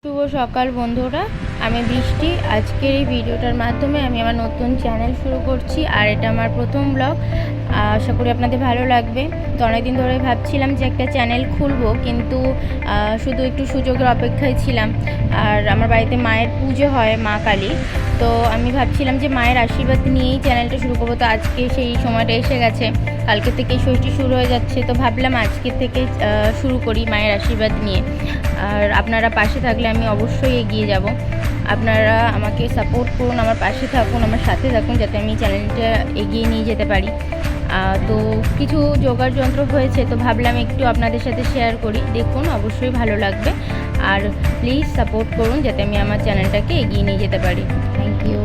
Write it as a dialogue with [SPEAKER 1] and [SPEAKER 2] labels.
[SPEAKER 1] শুভ সকাল বন্ধুরা, আমি বৃষ্টি। আজকের এই ভিডিওটার মাধ্যমে আমি আমার নতুন চ্যানেল শুরু করছি, আর এটা আমার প্রথম ব্লগ। আশা করি আপনাদের ভালো লাগবে। তো অনেকদিন ধরে ভাবছিলাম যে একটা চ্যানেল খুলবো, কিন্তু শুধু একটু সুযোগের অপেক্ষায় ছিলাম। আর আমার বাড়িতে মায়ের পুজো হয়, মা কালী। তো আমি ভাবছিলাম যে মায়ের আশীর্বাদ নিয়েই চ্যানেলটা শুরু করবো। তো আজকে সেই সময়টা এসে গেছে, কালকে থেকেই ষষ্ঠী শুরু হয়ে যাচ্ছে। তো ভাবলাম আজকে থেকে শুরু করি মায়ের আশীর্বাদ নিয়ে। আর আপনারা পাশে থাকলে আমি অবশ্যই এগিয়ে যাব। আপনারা আমাকে সাপোর্ট করুন, আমার পাশে থাকুন, আমার সাথে থাকুন, যাতে আমি চ্যানেলটা এগিয়ে নিয়ে যেতে পারি। তো কিছু জোগাড় যন্ত্র হয়েছে, তো ভাবলাম একটু আপনাদের সাথে শেয়ার করি। দেখুন, অবশ্যই ভালো লাগবে। আর প্লিজ সাপোর্ট করুন, যাতে আমি আমার চ্যানেলটাকে এগিয়ে নিয়ে যেতে পারি। Thank you.